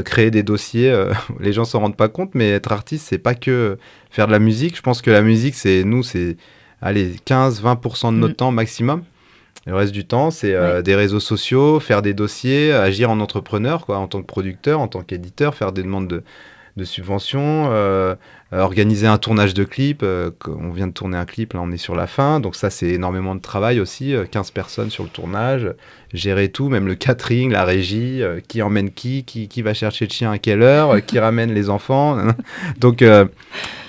Créer des dossiers, les gens s'en rendent pas compte, mais être artiste, c'est pas que faire de la musique. Je pense que la musique, c'est 15-20% de notre temps maximum. Le reste du temps, c'est des réseaux sociaux, faire des dossiers, agir en entrepreneur, quoi, en tant que producteur, en tant qu'éditeur, faire des demandes de subventions, organiser un tournage de clip. On vient de tourner un clip, là on est sur la fin, donc ça c'est énormément de travail aussi, 15 personnes sur le tournage, gérer tout, même le catering, la régie, qui emmène qui va chercher le chien à quelle heure, qui ramène les enfants. Donc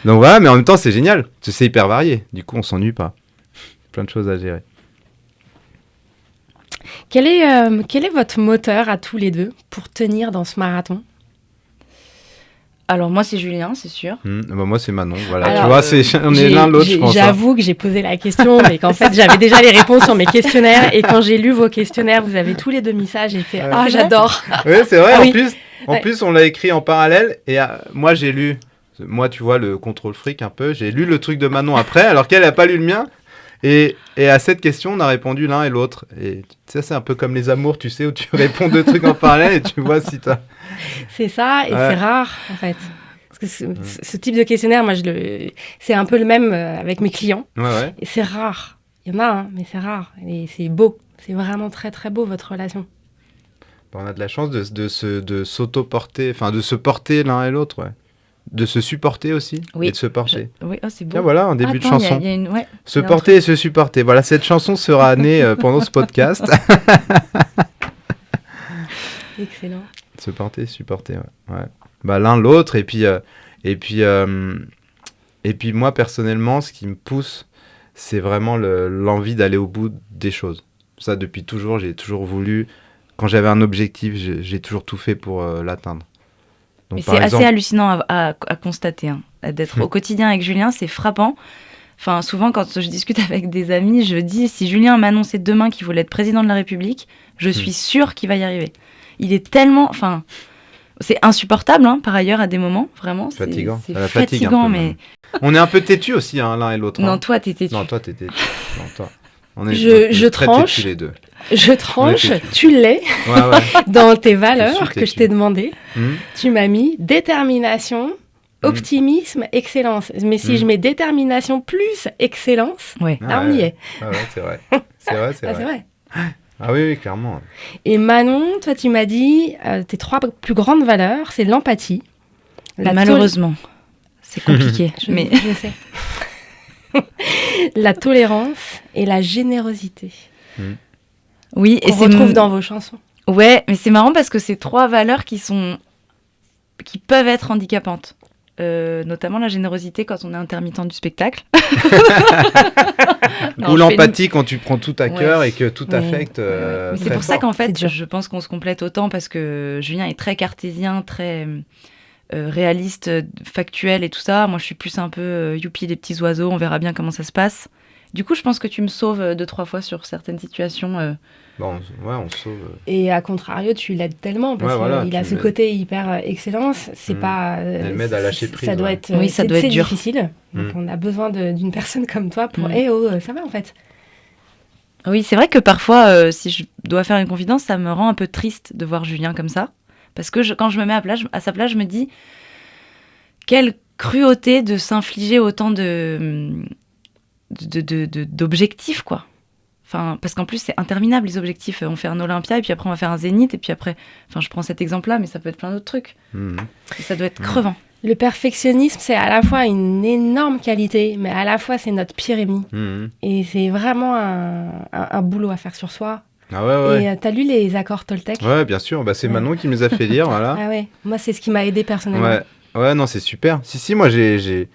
voilà, mais en même temps c'est génial, c'est hyper varié, du coup on s'ennuie pas. Plein de choses à gérer. Quel est votre moteur à tous les deux pour tenir dans ce marathon ? Alors moi c'est Julien, c'est sûr. Moi c'est Manon, voilà. Alors, tu vois, on est l'un l'autre, je pense. J'avoue que j'ai posé la question, mais qu'en fait j'avais déjà les réponses sur mes questionnaires, et quand j'ai lu vos questionnaires, vous avez tous les deux mis ça, j'ai fait j'adore. Oui, c'est vrai. Ah, En plus, on l'a écrit en parallèle, et moi j'ai lu, tu vois, le contrôle fric un peu. J'ai lu le truc de Manon après, alors qu'elle n'a pas lu le mien. Et à cette question, on a répondu l'un et l'autre. Et ça, c'est un peu comme les amours, tu sais, où tu réponds deux trucs en parallèle et tu vois si t'as... C'est ça, et c'est rare, en fait. Parce que ce type de questionnaire, moi, c'est un peu le même avec mes clients. Ouais. Et c'est rare. Il y en a, mais c'est rare. Et c'est beau. C'est vraiment très, très beau, votre relation. On a de la chance de s'auto-porter, enfin, de se porter l'un et l'autre, ouais. De se supporter aussi, et de se porter. Oui, c'est beau. Tiens, voilà, un début de chanson. Se y a porter et se supporter. Voilà, cette chanson sera née pendant ce podcast. Excellent. Se porter et supporter, ouais. Bah, l'un l'autre, et puis moi, personnellement, ce qui me pousse, c'est vraiment l'envie d'aller au bout des choses. Ça, depuis toujours, j'ai toujours voulu... Quand j'avais un objectif, j'ai toujours tout fait pour l'atteindre. Donc, mais c'est assez hallucinant à constater, d'être au quotidien avec Julien, c'est frappant. Enfin, souvent, quand je discute avec des amis, je dis, si Julien m'annonçait demain qu'il voulait être président de la République, je suis sûre qu'il va y arriver. Il est tellement... Enfin, c'est insupportable, par ailleurs, à des moments, vraiment. Fatigant. C'est fatigant, mais... On est un peu têtus aussi, l'un et l'autre. Non, toi, t'es têtu. Non, toi, t'es têtu. Non, toi. On est je très tranche. têtus, les deux. Je tranche, tu l'es, dans tes valeurs que je t'ai demandé. Tu m'as mis détermination, optimisme, excellence. Mais si je mets détermination plus excellence, là on y est. Ah ouais, c'est vrai. C'est vrai. Ah oui, clairement. Et Manon, toi tu m'as dit, tes 3 plus grandes valeurs, c'est l'empathie. Malheureusement, c'est compliqué. Mais je sais. La tolérance et la générosité. Oui, et on retrouve dans vos chansons. Ouais, mais c'est marrant parce que c'est 3 valeurs qui peuvent être handicapantes. Notamment la générosité quand on est intermittent du spectacle. Ou l'empathie quand tu prends tout à cœur et que tout affecte. Mais c'est pour ça qu'en fait, je pense qu'on se complète autant parce que Julien est très cartésien, très réaliste, factuel et tout ça. Moi, je suis plus un peu youpi les petits oiseaux, on verra bien comment ça se passe. Du coup, je pense que tu me sauves 2-3 fois sur certaines situations. Bon, on se sauve. Et à contrario, tu l'aides tellement parce qu'il a ce côté hyper excellence. C'est pas. Elle m'aide à lâcher prise. Ça doit être. Ça doit être dur. Difficile. Donc on a besoin d'une personne comme toi pour. Ça va en fait. Oui, c'est vrai que parfois, si je dois faire une confidence, ça me rend un peu triste de voir Julien comme ça. Parce que quand je me mets à sa place, je me dis, quelle cruauté de s'infliger autant d'objectifs, quoi. Enfin, parce qu'en plus, c'est interminable, les objectifs. On fait un Olympia, et puis après, on va faire un Zénith, et puis après... Enfin, je prends cet exemple-là, mais ça peut être plein d'autres trucs. Et ça doit être crevant. Le perfectionnisme, c'est à la fois une énorme qualité, mais à la fois, c'est notre pire ennemi. Et c'est vraiment un boulot à faire sur soi. Ah ouais. Et t'as lu les accords Toltec ? Ouais, bien sûr. Bah, c'est Manon qui me les a fait lire, voilà. Ah ouais, moi, c'est ce qui m'a aidé personnellement. Ouais, non, c'est super. Si, moi, j'ai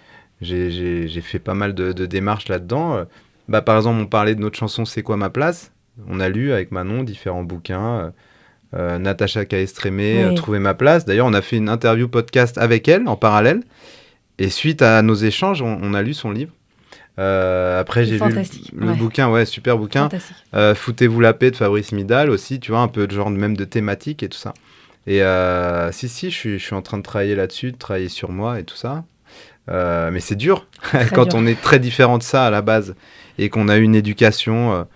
fait pas mal de démarches là-dedans. Bah, par exemple, on parlait de notre chanson C'est quoi ma place ? On a lu avec Manon différents bouquins. Natacha Caestrémé, Trouver ma place. D'ailleurs, on a fait une interview podcast avec elle en parallèle. Et suite à nos échanges, on a lu son livre. Après, j'ai lu le bouquin, super bouquin. Foutez-vous la paix de Fabrice Midal aussi, tu vois, un peu de genre même de thématique et tout ça. Et si, je suis en train de travailler là-dessus, de travailler sur moi et tout ça. Mais c'est dur quand on est très différent de ça à la base et qu'on a une éducation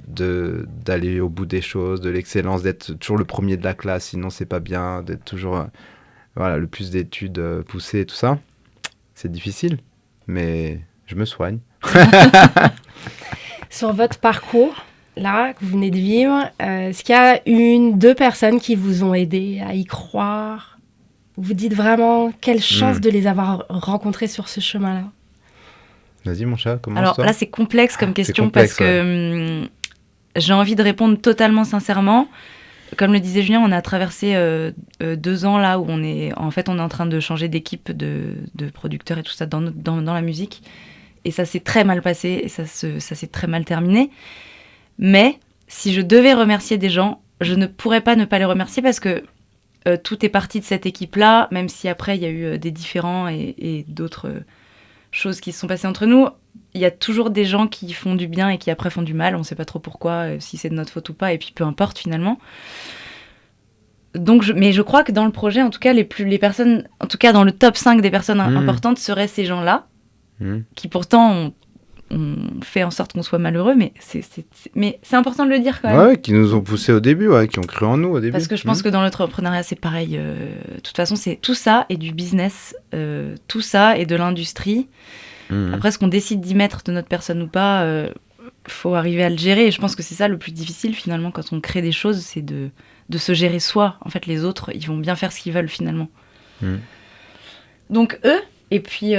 d'aller au bout des choses, de l'excellence, d'être toujours le premier de la classe, sinon c'est pas bien, d'être toujours le plus d'études poussées et tout ça. C'est difficile, mais je me soigne. Sur votre parcours, là, que vous venez de vivre, est-ce qu'il y a 2 personnes qui vous ont aidé à y croire ? Vous dites vraiment quelle chance de les avoir rencontrés sur ce chemin-là. Vas-y mon chat, commence. Alors là, c'est complexe comme question parce que j'ai envie de répondre totalement sincèrement. Comme le disait Julien, on a traversé 2 ans là où on est en train de changer d'équipe de producteurs et tout ça dans la musique. Et ça s'est très mal passé et ça s'est très mal terminé. Mais si je devais remercier des gens, je ne pourrais pas ne pas les remercier parce que tout est parti de cette équipe-là, même si après il y a eu des différends et d'autres choses qui se sont passées entre nous. Il y a toujours des gens qui font du bien et qui après font du mal. On ne sait pas trop pourquoi, si c'est de notre faute ou pas, et puis peu importe finalement. Donc, mais je crois que dans le projet, en tout cas, les personnes, en tout cas dans le top 5 des personnes importantes seraient ces gens-là, qui pourtant ont fait en sorte qu'on soit malheureux, mais c'est important de le dire quand même. Ouais, qui nous ont poussés au début, qui ont cru en nous au début. Parce que je pense que dans l'entrepreneuriat, c'est pareil. De toute façon, c'est tout ça et du business, tout ça et de l'industrie. Après, ce qu'on décide d'y mettre de notre personne ou pas, faut arriver à le gérer. Et je pense que c'est ça le plus difficile finalement quand on crée des choses, c'est de se gérer soi. En fait, les autres, ils vont bien faire ce qu'ils veulent finalement. Donc eux, et puis...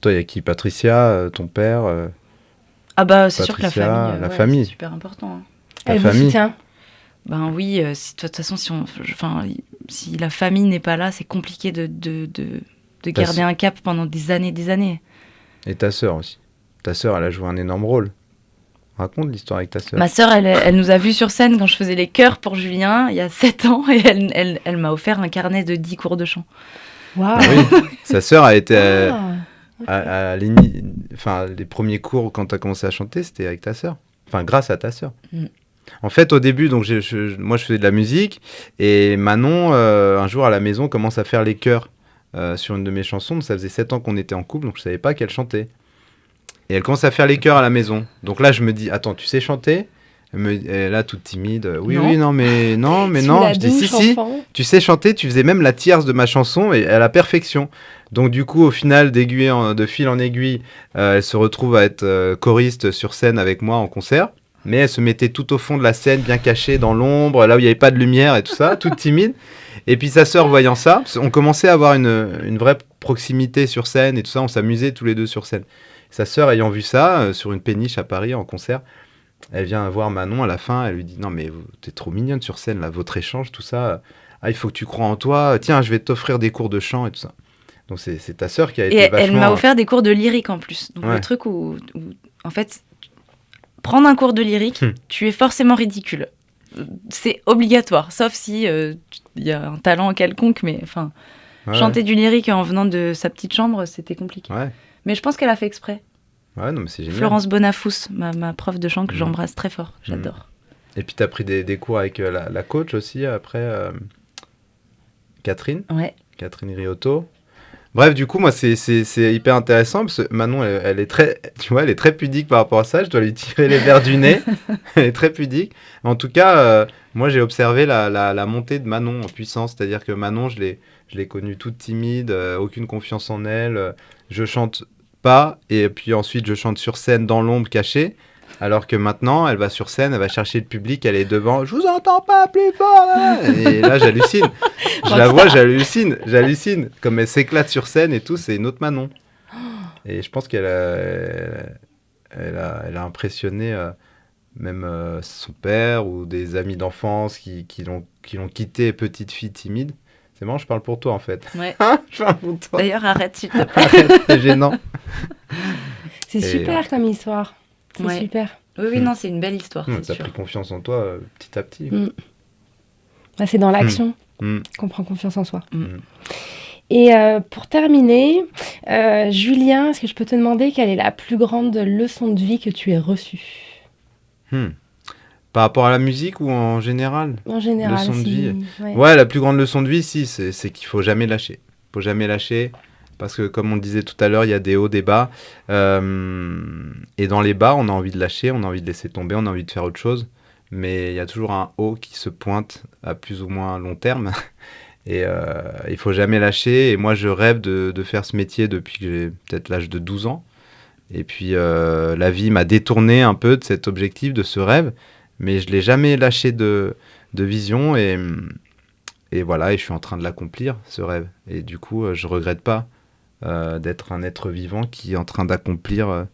Toi, il y a qui ? Patricia, ton père Ah bah, c'est sûr que la famille, c'est super important. Elle vous soutient ? Ben oui, de toute façon, si la famille n'est pas là, c'est compliqué de garder un cap pendant des années. Et ta sœur aussi. Ta sœur, elle a joué un énorme rôle. Raconte l'histoire avec ta sœur. Ma sœur, elle nous a vus sur scène quand je faisais les chœurs pour Julien, il y a 7 ans, et elle m'a offert un carnet de 10 cours de chant. Waouh. Oui, sa sœur a été... les premiers cours quand tu as commencé à chanter, c'était avec ta sœur. Enfin, grâce à ta sœur. En fait, au début, donc moi, je faisais de la musique. Et Manon, un jour, à la maison, commence à faire les chœurs sur une de mes chansons. Donc, ça faisait 7 ans qu'on était en couple, donc je ne savais pas qu'elle chantait. Et elle commence à faire les chœurs à la maison. Donc là, je me dis, attends, tu sais chanter ? Elle est là, toute timide. Oui, non, mais non. Je dis, si, tu sais chanter, tu faisais même la tierce de ma chanson et à la perfection. Donc du coup, au final, de fil en aiguille, elle se retrouve à être choriste sur scène avec moi en concert. Mais elle se mettait tout au fond de la scène, bien cachée dans l'ombre, là où il n'y avait pas de lumière et tout ça, toute timide. Et puis sa sœur, voyant ça, on commençait à avoir une vraie proximité sur scène et tout ça, on s'amusait tous les deux sur scène. Sa sœur, ayant vu ça, sur une péniche à Paris en concert, elle vient voir Manon à la fin, elle lui dit « Non mais t'es trop mignonne sur scène, là, votre échange, tout ça, il faut que tu crois en toi, tiens, je vais t'offrir des cours de chant et tout ça. » Donc c'est ta sœur qui a été vachement... Elle m'a offert des cours de lyrique en plus. Donc le truc où en fait, prendre un cours de lyrique, tu es forcément ridicule. C'est obligatoire, sauf si il y a un talent quelconque, mais enfin, chanter du lyrique en venant de sa petite chambre, c'était compliqué. Ouais. Mais je pense qu'elle a fait exprès. Ouais, non, mais c'est génial. Florence Bonafous, ma prof de chant que j'embrasse très fort, j'adore. Et puis t'as pris des cours avec la coach aussi après, Catherine. Ouais. Catherine Riotto. Bref, du coup, moi, c'est hyper intéressant parce que Manon, elle est très, tu vois, elle est très pudique par rapport à ça. Je dois lui tirer les verres du nez. Elle est très pudique. En tout cas, moi, j'ai observé la montée de Manon en puissance. C'est-à-dire que Manon, je l'ai connue toute timide, aucune confiance en elle. Je chante pas et puis ensuite, je chante sur scène dans l'ombre cachée. Alors que maintenant, elle va sur scène, elle va chercher le public, elle est devant. Je vous entends pas plus fort. Et là, j'hallucine. Je la vois, j'hallucine. Comme elle s'éclate sur scène et tout, c'est une autre Manon. Et je pense qu'elle a impressionné même son père ou des amis d'enfance qui l'ont quitté petite fille timide. C'est marrant, je parle pour toi en fait. Ouais. Je parle pour toi. D'ailleurs, arrête, s'il te plaît. Arrête, c'est gênant. C'est super comme histoire. C'est Ouais. super. Oui, non, c'est une belle histoire, c'est T'as sûr. pris confiance en toi petit à petit. Bah, c'est dans l'action Mm. qu'on prend confiance en soi. Mm. Et pour terminer, Julien, est-ce que je peux te demander quelle est la plus grande leçon de vie que tu aies reçue? Par rapport à la musique ou en général? En général, Leçon de si... vie. ouais. Ouais, la plus grande leçon de vie, si, c'est qu'il faut jamais lâcher. Faut jamais lâcher. Parce que, comme on le disait tout à l'heure, il y a des hauts, des bas. Et dans les bas, on a envie de lâcher, on a envie de laisser tomber, on a envie de faire autre chose. Mais il y a toujours un haut qui se pointe à plus ou moins long terme. Et il faut jamais lâcher. Et moi, je rêve de faire ce métier depuis que j'ai peut-être l'âge de 12 ans. Et puis, la vie m'a détourné un peu de cet objectif, de ce rêve. Mais je ne l'ai jamais lâché de vision. Et voilà, et je suis en train de l'accomplir, ce rêve. Et du coup, je ne regrette pas d'être un être vivant qui est en train d'accomplir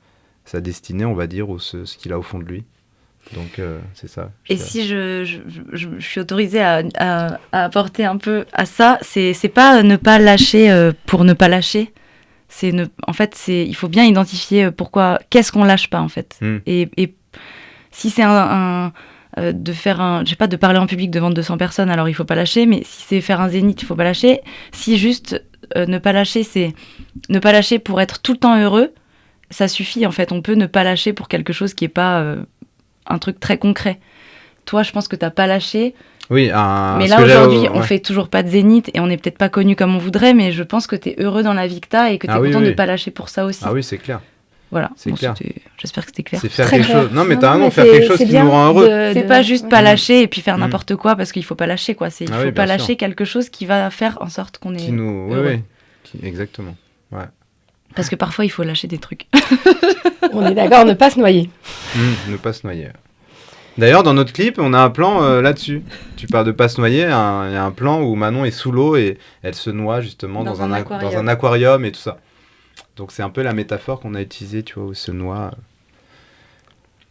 sa destinée, on va dire, ou ce qu'il a au fond de lui. Donc, c'est ça. Et si je suis autorisée à apporter un peu à ça, c'est pas ne pas lâcher pour ne pas lâcher. En fait, il faut bien identifier pourquoi, qu'est-ce qu'on lâche pas, en fait. Et si c'est de faire je sais pas, de parler en public devant 200 personnes, alors il faut pas lâcher, mais si c'est faire un zénith, il faut pas lâcher. Si juste ne pas lâcher, c'est ne pas lâcher pour être tout le temps heureux, ça suffit, en fait. On peut ne pas lâcher pour quelque chose qui est pas un truc très concret. Toi, je pense que t'as pas lâché. Oui, mais là, aujourd'hui, on fait toujours pas de zénith et on n'est peut-être pas connu comme on voudrait, mais je pense que t'es heureux dans la vie que t'as et que t'es content de pas lâcher pour ça aussi. Ah oui, c'est clair. Voilà, c'est clair. J'espère que c'était clair. C'est faire Très quelque clair. chose. Non, mais Non, t'as raison, mais faire quelque chose qui nous rend heureux. C'est pas juste pas lâcher et puis faire n'importe quoi parce qu'il faut pas lâcher, quoi. Il faut pas lâcher quelque chose qui va faire en sorte qu'on est heureux. Exactement. Ouais. Parce que parfois, il faut lâcher des trucs. On est d'accord, ne pas se noyer. Ne pas se noyer. D'ailleurs, dans notre clip, on a un plan là-dessus. Tu parles de pas se noyer. Il y a un plan où Manon est sous l'eau et elle se noie justement dans un aquarium et tout ça. Donc, c'est un peu la métaphore qu'on a utilisée, tu vois, où se noie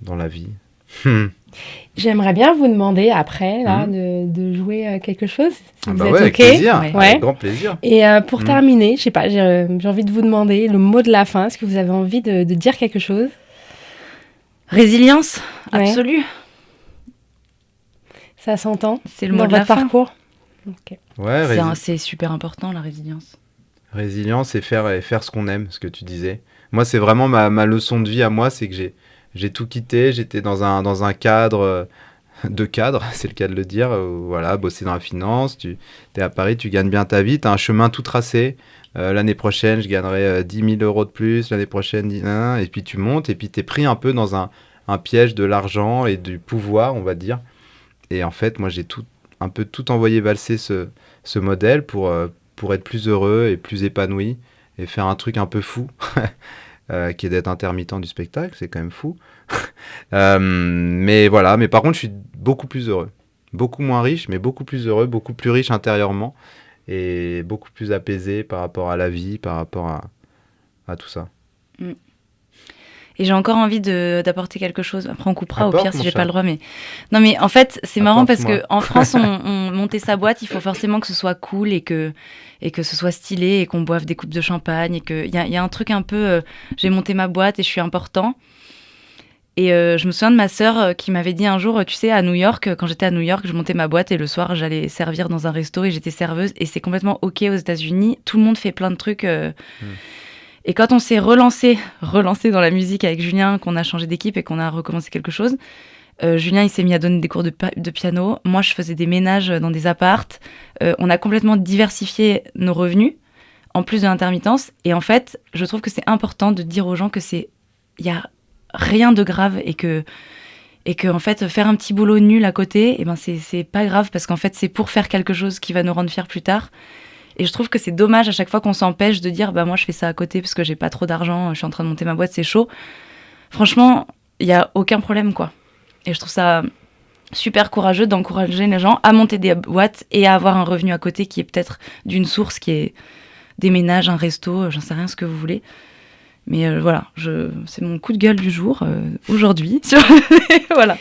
dans la vie. J'aimerais bien vous demander après là, de jouer quelque chose. Si vous êtes avec OK. plaisir, Ouais. avec grand plaisir. Et pour terminer, je sais pas, j'ai envie de vous demander le mot de la fin. Est-ce que vous avez envie de dire quelque chose? Résilience, absolue. Ça s'entend. C'est le mot dans de la votre fin. parcours. Okay. Ouais, c'est super important, la résilience. Résilience et faire ce qu'on aime, ce que tu disais. Moi, c'est vraiment ma leçon de vie à moi, c'est que j'ai tout quitté. J'étais dans un cadre de cadre, c'est le cas de le dire. Voilà, bosser dans la finance. Tu es à Paris, tu gagnes bien ta vie. Tu as un chemin tout tracé. L'année prochaine, je gagnerai 10 000 € de plus. L'année prochaine, et puis tu montes. Et puis tu es pris un peu dans un piège de l'argent et du pouvoir, on va dire. Et en fait, moi, j'ai un peu tout envoyé valser ce modèle pour être plus heureux et plus épanoui et faire un truc un peu fou, qui est d'être intermittent du spectacle, c'est quand même fou. Mais voilà, mais par contre, je suis beaucoup plus heureux. Beaucoup moins riche, mais beaucoup plus heureux, beaucoup plus riche intérieurement et beaucoup plus apaisé par rapport à la vie, par rapport à tout ça. Et j'ai encore envie d'apporter quelque chose. Après, on coupera au pire si j'ai pas le droit. Mais non, mais en fait, c'est marrant parce que en France, on monter sa boîte, il faut forcément que ce soit cool et que ce soit stylé et qu'on boive des coupes de champagne et que il y a un truc un peu. J'ai monté ma boîte et je suis important. Et je me souviens de ma sœur qui m'avait dit un jour, tu sais, à New York, quand j'étais à New York, je montais ma boîte et le soir, j'allais servir dans un resto et j'étais serveuse. Et c'est complètement OK aux États-Unis. Tout le monde fait plein de trucs. Et quand on s'est relancé dans la musique avec Julien, qu'on a changé d'équipe et qu'on a recommencé quelque chose, Julien, il s'est mis à donner des cours de piano. Moi, je faisais des ménages dans des appartes. On a complètement diversifié nos revenus en plus de l'intermittence. Et en fait, je trouve que c'est important de dire aux gens que il y a rien de grave et que en fait, faire un petit boulot nul à côté, c'est pas grave parce qu'en fait, c'est pour faire quelque chose qui va nous rendre fiers plus tard. Et je trouve que c'est dommage à chaque fois qu'on s'empêche de dire moi je fais ça à côté parce que j'ai pas trop d'argent, je suis en train de monter ma boîte, c'est chaud. Franchement, il y a aucun problème quoi. Et je trouve ça super courageux d'encourager les gens à monter des boîtes et à avoir un revenu à côté qui est peut-être d'une source qui est des ménages, un resto, j'en sais rien ce que vous voulez. Mais voilà, c'est mon coup de gueule du jour aujourd'hui. Voilà.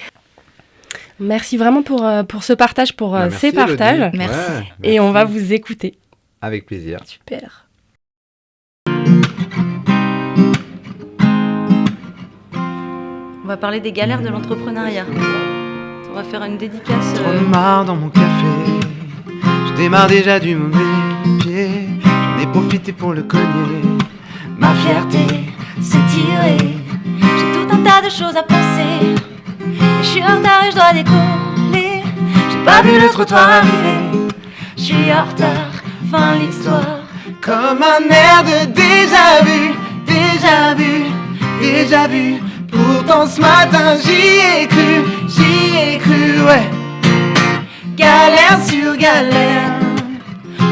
Merci vraiment pour ce partage, pour ces partages. Elodie. Merci. Ouais, Et on va merci. vous écouter. Avec plaisir. Super. On va parler des galères de l'entrepreneuriat. On va faire une dédicace. Trop de marre dans mon café. Je démarre déjà du mauvais pied. J'en ai profité pour le cogner. Ma fierté s'est tirée. J'ai tout un tas de choses à penser. Je suis en retard et je dois décoller. J'ai pas vu le trottoir arriver. Je suis en retard, fin l'histoire. Comme un air de déjà vu, déjà vu, déjà vu. Pourtant ce matin j'y ai cru, ouais. Galère sur galère.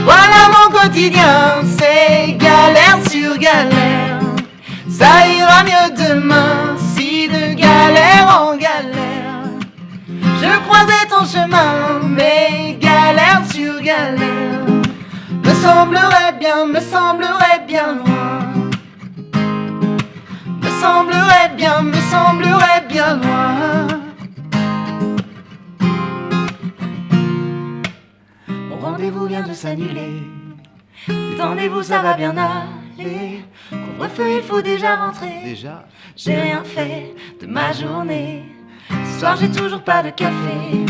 Voilà mon quotidien, c'est galère sur galère. Ça ira mieux demain, si de galère en galère. Je croisais ton chemin, mais galère sur galère. Me semblerait bien loin. Me semblerait bien loin. Mon rendez-vous vient de s'annuler. Détendez-vous, ça va bien aller. Couvre-feu, il faut déjà rentrer. Déjà, J'ai rien fait de ma journée. Ce soir j'ai toujours pas de café.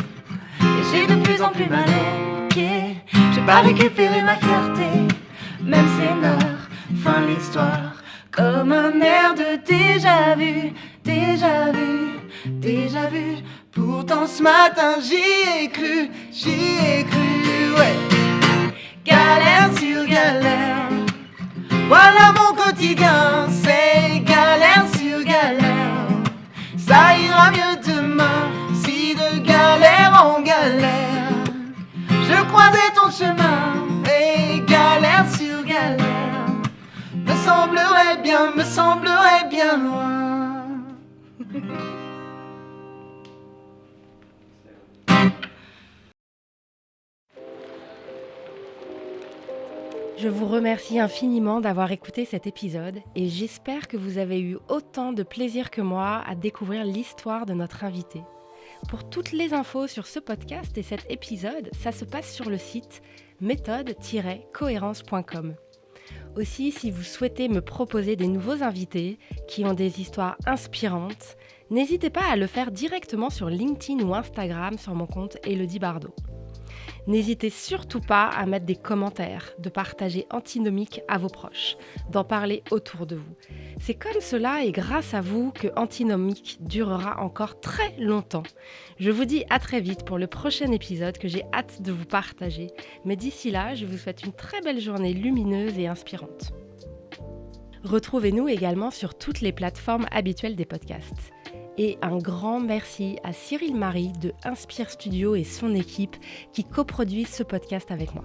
Et j'ai de plus en plus mal aux pieds. J'ai pas récupéré ma fierté. Même scénar, fin l'histoire. Comme un air de déjà vu, déjà vu, déjà vu. Pourtant ce matin j'y ai cru, ouais. Galère sur galère. Voilà mon quotidien, c'est galère sur galère. Ça ira mieux demain, si de galère en galère. Je croisais ton chemin, et galère sur galère. Me semblerait bien loin. Je vous remercie infiniment d'avoir écouté cet épisode et j'espère que vous avez eu autant de plaisir que moi à découvrir l'histoire de notre invité. Pour toutes les infos sur ce podcast et cet épisode, ça se passe sur le site méthode-cohérence.com. Aussi, si vous souhaitez me proposer des nouveaux invités qui ont des histoires inspirantes, n'hésitez pas à le faire directement sur LinkedIn ou Instagram sur mon compte Elodie Bardot. N'hésitez surtout pas à mettre des commentaires, de partager Antinomique à vos proches, d'en parler autour de vous. C'est comme cela et grâce à vous que Antinomique durera encore très longtemps. Je vous dis à très vite pour le prochain épisode que j'ai hâte de vous partager. Mais d'ici là, je vous souhaite une très belle journée lumineuse et inspirante. Retrouvez-nous également sur toutes les plateformes habituelles des podcasts. Et un grand merci à Cyril Marie de Inspire Studio et son équipe qui coproduisent ce podcast avec moi.